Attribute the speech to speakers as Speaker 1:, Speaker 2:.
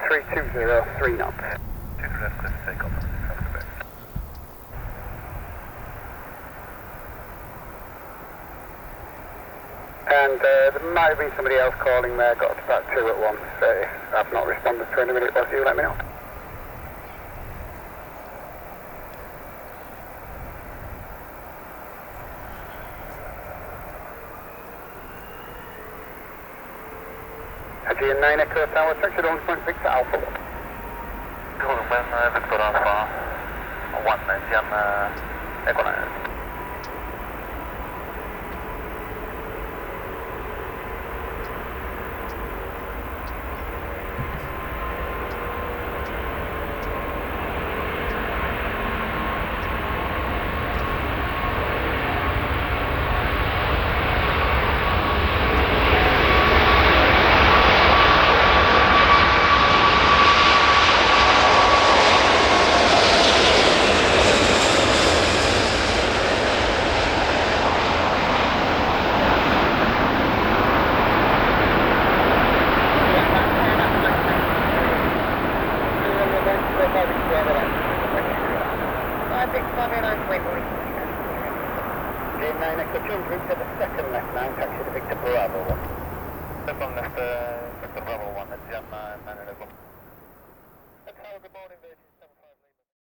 Speaker 1: 320, 3 knots.
Speaker 2: 2 take off.
Speaker 1: And there might have been somebody else calling there, got to about 2 at once. If I've not responded to anybody, it was you, let me know. Adrian 9 Echo Tower, section 1.6 Alpha.
Speaker 2: Cool, when Victor Alpha 1, Jan Echo 9. J9 Echo change route to the second left now, taxi to Victor Bravo 1. Second left, Victor Bravo 1, that's Jan 9 Echo. Good morning,